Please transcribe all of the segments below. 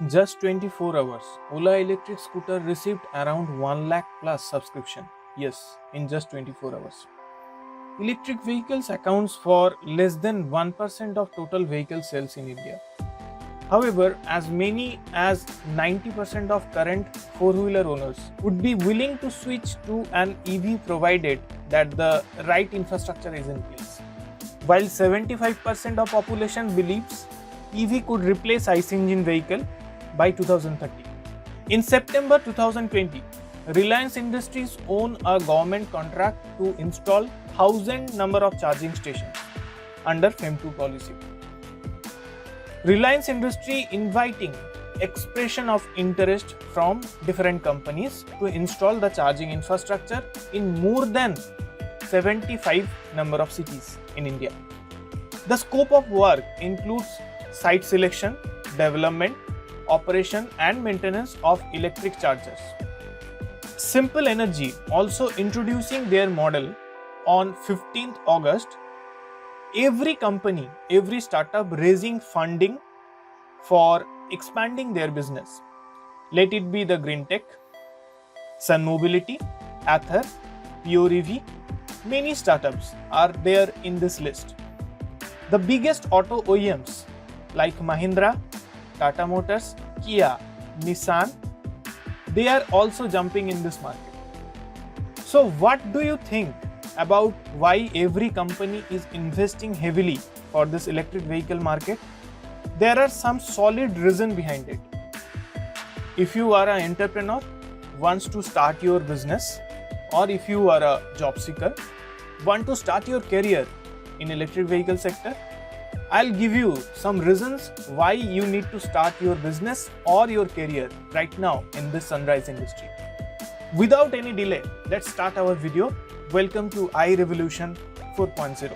Just 24 hours, Ola electric scooter received around 1 lakh plus subscription. Yes, in just 24 hours. Electric vehicles accounts for less than 1% of total vehicle sales in India. However, as many as 90% of current four-wheeler owners would be willing to switch to an EV provided that the right infrastructure is in place. While 75% of population believes EV could replace ICE engine vehicle by 2030. In September 2020, Reliance Industries won a government contract to install 1,000 number of charging stations under FEM2 policy. Reliance Industry inviting expression of interest from different companies to install the charging infrastructure in more than 75 number of cities in India. The scope of work includes site selection, development, operation and maintenance of electric chargers. Simple Energy also introducing their model on 15th August. Every company, every startup raising funding for expanding their business. Let it be the Green Tech, Sun Mobility, Ather, Pure EV. Many startups are there in this list. The biggest auto OEMs like Mahindra, Tata Motors, Kia, Nissan, they are also jumping in this market. So what do you think about why every company is investing heavily for this electric vehicle market? There are some solid reasons behind it. If you are an entrepreneur, wants to start your business, or if you are a job seeker, want to start your career in electric vehicle sector, I'll give you some reasons why you need to start your business or your career right now in this sunrise industry. Without any delay, let's start our video. Welcome to iRevolution 4.0.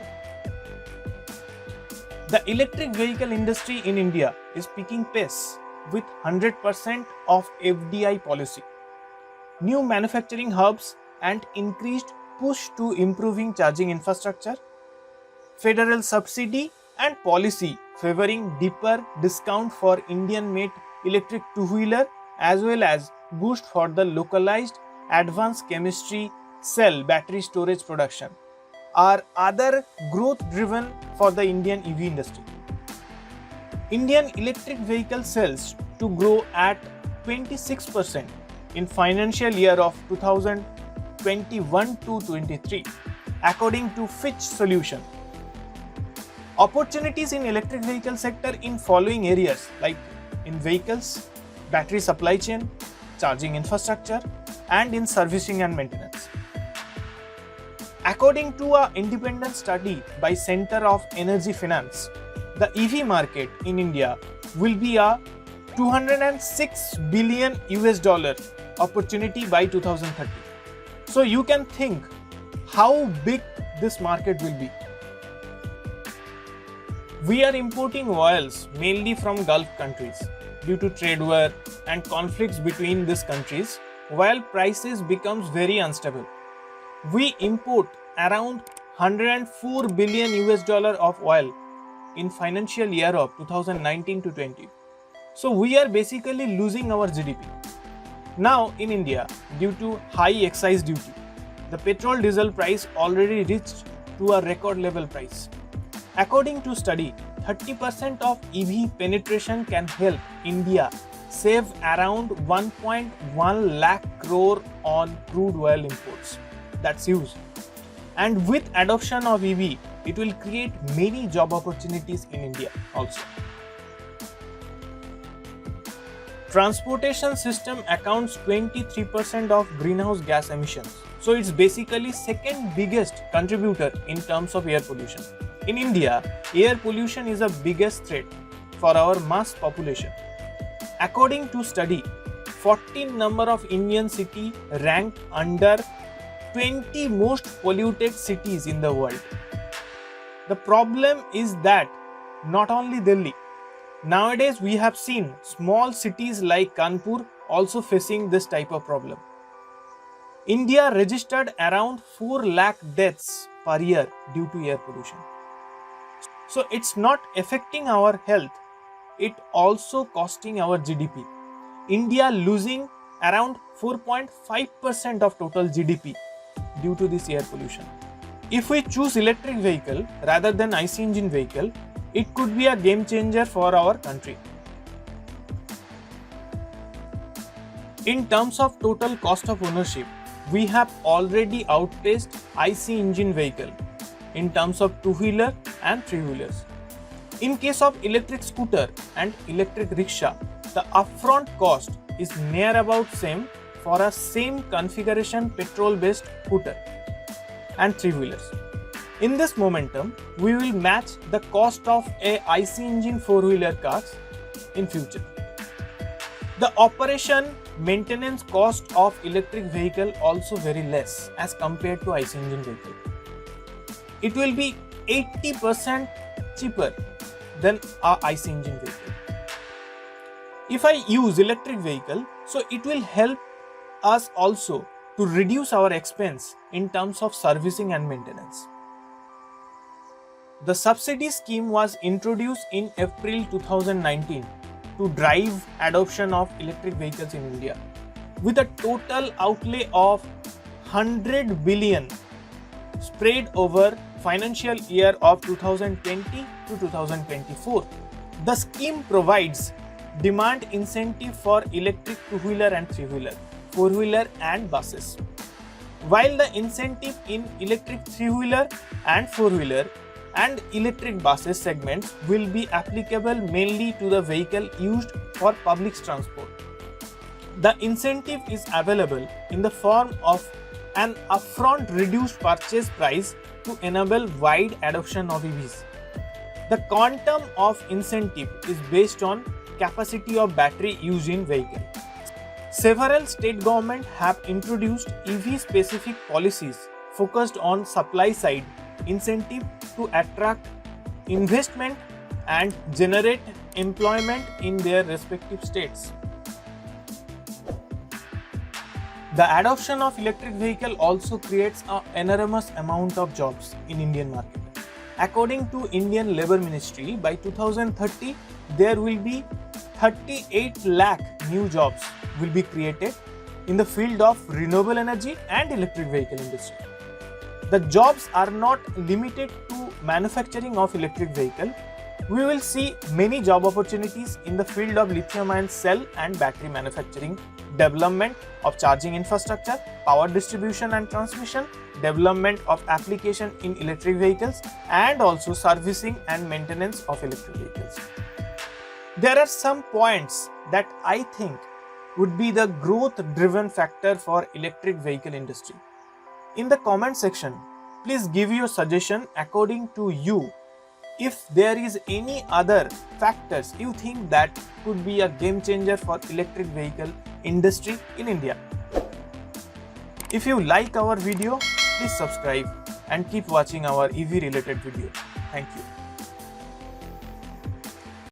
The electric vehicle industry in India is picking pace with 100% of FDI policy, new manufacturing hubs and increased push to improving charging infrastructure, federal subsidy and policy favoring deeper discount for Indian-made electric two-wheeler as well as boost for the localized advanced chemistry cell battery storage production are other growth driven for the Indian EV industry. Indian electric vehicle sales to grow at 26% in financial year of 2021 to 23 according to Fitch Solution. Opportunities in electric vehicle sector in following areas like in vehicles, battery supply chain, charging infrastructure and in servicing and maintenance. According to an independent study by Center of Energy Finance, the EV market in India will be a 206 billion US dollar opportunity by 2030. So you can think how big this market will be. We are importing oils mainly from Gulf countries due to trade war and conflicts between these countries, while prices becomes very unstable. We import around 104 billion US dollar of oil in financial year of 2019 to 20. So we are basically losing our GDP. Now in India, due to high excise duty, the petrol diesel price already reached to a record level price. According to study, 30% of EV penetration can help India save around 1.1 lakh crore on crude oil imports. That's huge. And with adoption of EV, it will create many job opportunities in India also. Transportation system accounts 23% of greenhouse gas emissions. So it's basically second biggest contributor in terms of air pollution. In India, air pollution is the biggest threat for our mass population. According to study, 14 number of Indian city ranked under 20 most polluted cities in the world. The problem is that not only Delhi, nowadays we have seen small cities like Kanpur also facing this type of problem. India registered around 4 lakh deaths per year due to air pollution. So it's not affecting our health it also costing our GDP. India losing around 4.5% of total GDP due to this air pollution. If we choose electric vehicle rather than IC engine vehicle, it could be a game changer for our country. In terms of total cost of ownership, we have already outpaced IC engine vehicle in terms of two-wheeler and three-wheelers. In case of electric scooter and electric rickshaw, the upfront cost is near about same for a same configuration petrol-based scooter and three-wheelers. In this momentum, we will match the cost of a IC engine four-wheeler cars in future. The operation maintenance cost of electric vehicle also very less as compared to IC engine vehicle. It will be 80% cheaper than a IC engine vehicle. If I use electric vehicle, so it will help us also to reduce our expense in terms of servicing and maintenance. The subsidy scheme was introduced in April 2019 to drive adoption of electric vehicles in India, with a total outlay of 100 billion spread over financial year of 2020 to 2024. The scheme provides demand incentive for electric two-wheeler and three-wheeler, four-wheeler and buses. While the incentive in electric three-wheeler and four-wheeler and electric buses segments will be applicable mainly to the vehicle used for public transport. The incentive is available in the form of an upfront reduced purchase price to enable wide adoption of EVs. The quantum of incentive is based on capacity of battery used in vehicle. Several state governments have introduced EV-specific policies focused on supply-side incentive to attract investment and generate employment in their respective states. The adoption of electric vehicle also creates an enormous amount of jobs in Indian market. According to Indian Labour Ministry, by 2030, there will be 38 lakh new jobs will be created in the field of renewable energy and electric vehicle industry. The jobs are not limited to manufacturing of electric vehicle. We will see many job opportunities in the field of lithium-ion cell and battery manufacturing, development of charging infrastructure, power distribution and transmission, development of application in electric vehicles, and also servicing and maintenance of electric vehicles. There are some points that I think would be the growth-driven factor for electric vehicle industry. In the comment section, please give your suggestion according to you. If there is any other factors you think that could be a game changer for electric vehicle industry in India. If you like our video, please subscribe and keep watching our EV related video. Thank you.